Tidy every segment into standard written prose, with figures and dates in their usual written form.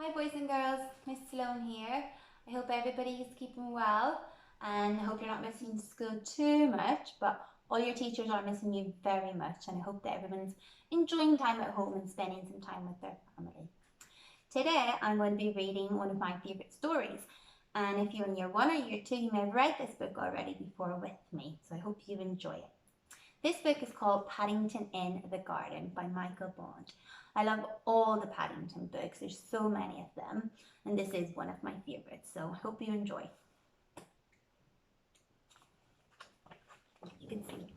Hi boys and girls, Miss Sloan here. I hope everybody is keeping well and I hope you're not missing school too much, but all your teachers are missing you very much and I hope that everyone's enjoying time at home and spending some time with their family. Today I'm going to be reading one of my favourite stories, and if you're in year 1 or year 2 you may have read this book already before with me, so I hope you enjoy it. This book is called Paddington in the Garden by Michael Bond. I love all the Paddington books, there's so many of them, and this is one of my favourites, so I hope you enjoy. You can see.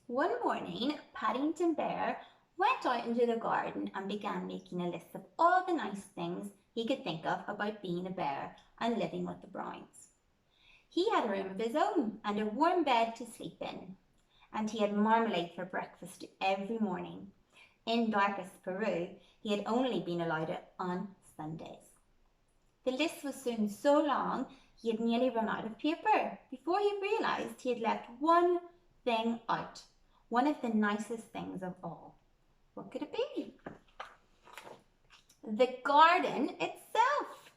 One morning, Paddington Bear went out into the garden and began making a list of all the nice things he could think of about being a bear and living with the Browns. He had a room of his own and a warm bed to sleep in, and he had marmalade for breakfast every morning. In darkest Peru, he had only been allowed it on Sundays. The list was soon so long he had nearly run out of paper before he realised he had left one thing out, one of the nicest things of all. What could it be? The garden itself.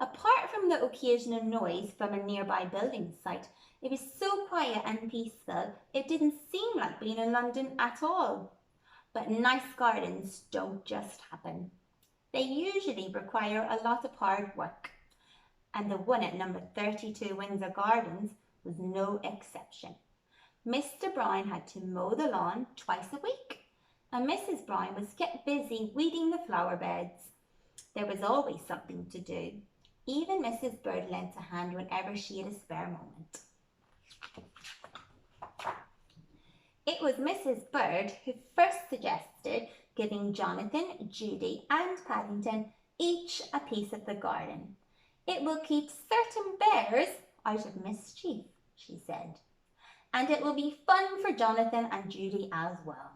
Apart from the occasional noise from a nearby building site, it was so quiet and peaceful it didn't seem like being in London at all. But nice gardens don't just happen. They usually require a lot of hard work, and the one at number 32 Windsor Gardens was no exception. Mr. Brown had to mow the lawn twice a week, and Mrs. Brown was kept busy weeding the flower beds. There was always something to do. Even Mrs. Bird lent a hand whenever she had a spare moment. It was Mrs. Bird who first suggested giving Jonathan, Judy and Paddington each a piece of the garden. It will keep certain bears out of mischief, she said, and it will be fun for Jonathan and Judy as well.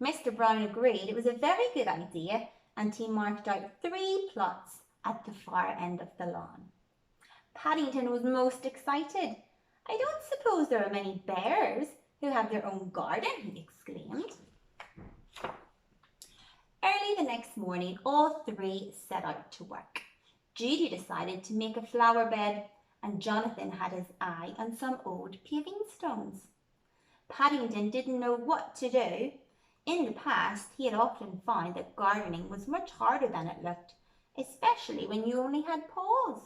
Mr. Brown agreed it was a very good idea, and he marked out 3 plots at the far end of the lawn. Paddington was most excited. I don't suppose there are many bears who have their own garden, he exclaimed. Early the next morning, all 3 set out to work. Judy decided to make a flower bed, and Jonathan had his eye on some old paving stones. Paddington didn't know what to do. In the past, he had often found that gardening was much harder than it looked, especially when you only had paws.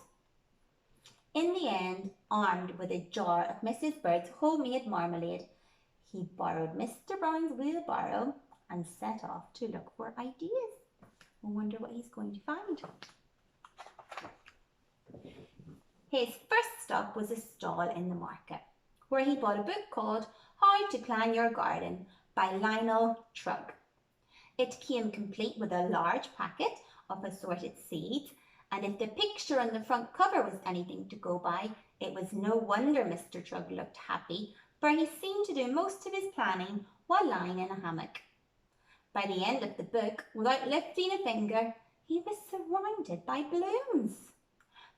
In the end, armed with a jar of Mrs. Bird's homemade marmalade, he borrowed Mr. Brown's wheelbarrow and set off to look for ideas. I wonder what he's going to find. His first stop was a stall in the market, where he bought a book called How to Plan Your Garden by Lionel Trugg. It came complete with a large packet of assorted seeds, and if the picture on the front cover was anything to go by, it was no wonder Mr. Trugg looked happy, for he seemed to do most of his planning while lying in a hammock. By the end of the book, without lifting a finger, he was surrounded by blooms.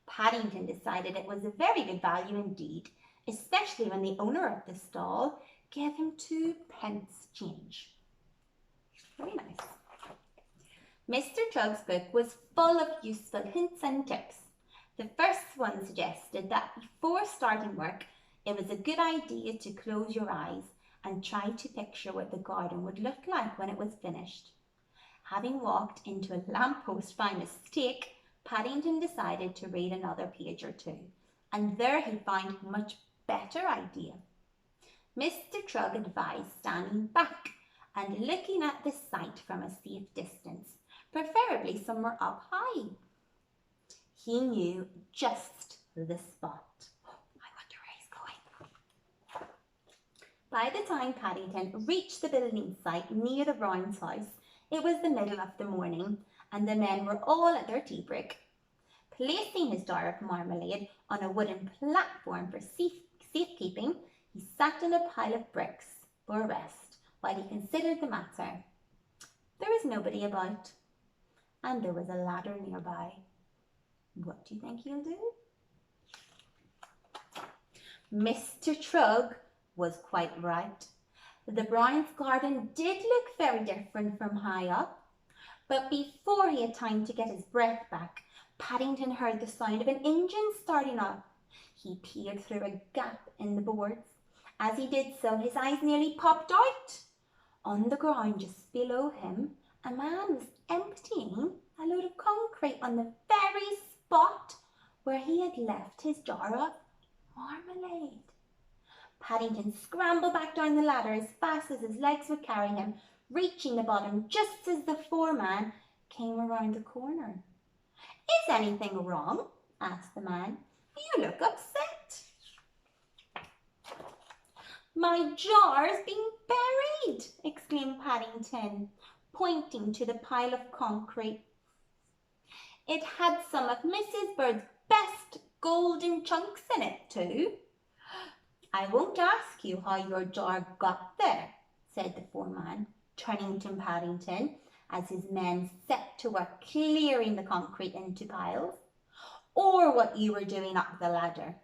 Paddington decided it was a very good value indeed, especially when the owner of the stall gave him 2 pence change. Very nice. Mr. Trugg's book was full of useful hints and tips. The first one suggested that before starting work, it was a good idea to close your eyes and try to picture what the garden would look like when it was finished. Having walked into a lamppost by mistake, Paddington decided to read another page or 2, and there he found a much better idea. Mr. Trugg advised standing back and looking at the site from a safe distance, preferably somewhere up high. He knew just the spot. I wonder where he's going. By the time Paddington reached the building site near the Browns' house, it was the middle of the morning, and the men were all at their tea break. Placing his jar of marmalade on a wooden platform for safekeeping, he sat on a pile of bricks for a rest while he considered the matter. There was nobody about, and there was a ladder nearby. What do you think he'll do? Mr. Trugg was quite right. The Browns' garden did look very different from high up. But before he had time to get his breath back, Paddington heard the sound of an engine starting up. He peered through a gap in the boards. As he did so, his eyes nearly popped out. On the ground just below him, a man was emptying a load of concrete on the very spot where he had left his jar of marmalade. Paddington scrambled back down the ladder as fast as his legs would carry him, reaching the bottom just as the foreman came around the corner. "Is anything wrong?" asked the man. "You look upset." "My jar's been buried!" exclaimed Paddington, pointing to the pile of concrete. "It had some of Mrs. Bird's best golden chunks in it too." "I won't ask you how your jar got there," said the foreman, turning to Paddington as his men set to work clearing the concrete into piles, "or what you were doing up the ladder."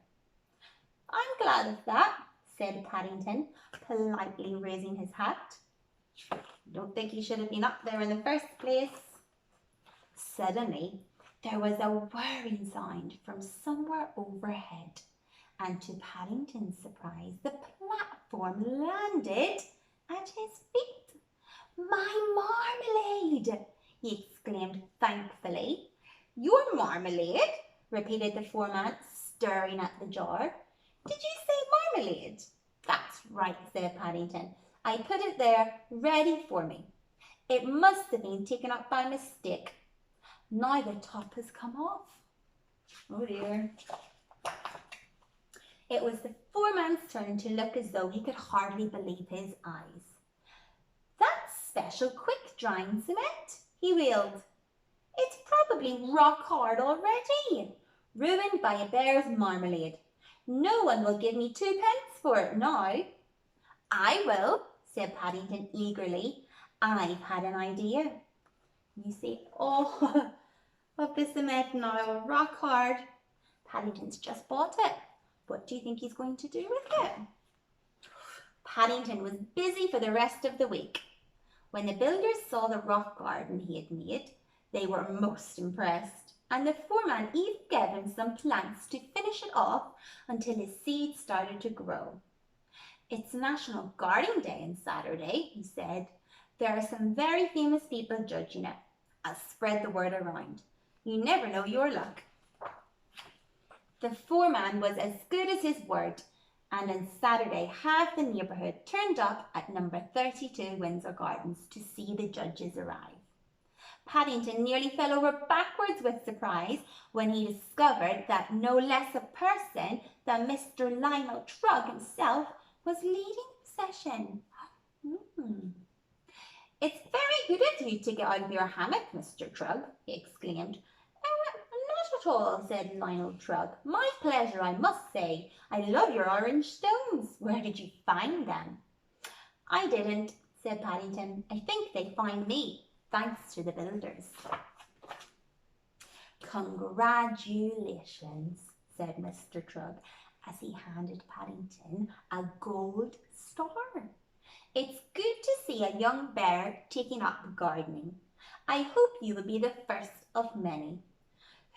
"I'm glad of that," said Paddington, politely raising his hat. "Don't think he should have been up there in the first place." Suddenly, there was a whirring sound from somewhere overhead, and to Paddington's surprise, the platform landed at his feet. "My marmalade!" he exclaimed thankfully. "Your marmalade?" repeated the foreman, staring at the jar. "Did you say marmalade?" "That's right," said Paddington. "I put it there ready for me. It must have been taken up by mistake. Now the top has come off." Oh dear. It was the foreman's turn to look as though he could hardly believe his eyes. "That's special quick drying cement," he wailed. "It's probably rock hard already. Ruined by a bear's marmalade. No one will give me 2p for it now." "I will," said Paddington eagerly. "I've had an idea. You see all of the cement now, rock hard. Paddington's just bought it. What do you think he's going to do with it?" Paddington was busy for the rest of the week. When the builders saw the rock garden he had made, they were most impressed, and the foreman even gave him some plants to finish it off until his seeds started to grow. "It's National Garden Day on Saturday," he said. "There are some very famous people judging it. I'll spread the word around. You never know your luck." The foreman was as good as his word, and on Saturday half the neighbourhood turned up at number 32 Windsor Gardens to see the judges arrive. Paddington nearly fell over backwards with surprise when he discovered that no less a person than Mr. Lionel Trugg himself was leading the session. "It's very good of you to get out of your hammock, Mr. Trugg," he exclaimed. "Not at all," said Lionel Trugg. "My pleasure, I must say. I love your orange stones. Where did you find them?" "I didn't," said Paddington. "I think they found me, thanks to the builders." "Congratulations," said Mr. Trugg as he handed Paddington a gold star. "It's good to see a young bear taking up gardening. I hope you will be the first of many."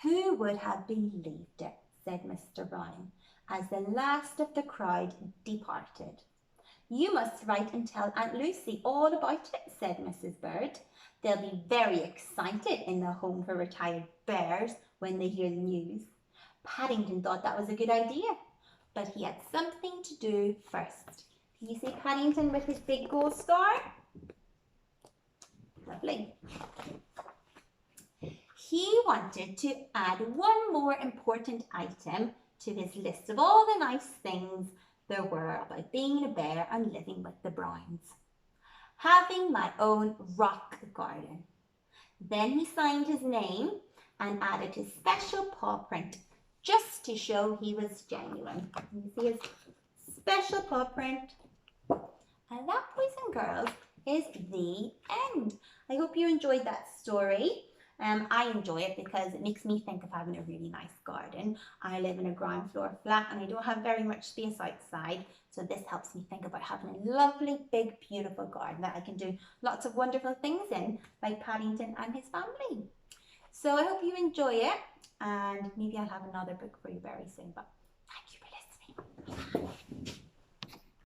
"Who would have believed it?" said Mr. Brown, as the last of the crowd departed. "You must write and tell Aunt Lucy all about it," said Mrs. Bird. "They'll be very excited in the Home for Retired Bears when they hear the news." Paddington thought that was a good idea, but he had something to do first. Do you see Paddington with his big gold star? Lovely. He wanted to add one more important item to his list of all the nice things there were about being a bear and living with the Browns. "Having my own rock garden." Then he signed his name and added his special paw print just to show he was genuine. You see his special paw print. And that, boys and girls, is the end. I hope you enjoyed that story. I enjoy it because it makes me think of having a really nice garden. I live in a ground floor flat and I don't have very much space outside, so this helps me think about having a lovely, big, beautiful garden that I can do lots of wonderful things in, like Paddington and his family. So I hope you enjoy it, and maybe I'll have another book for you very soon. But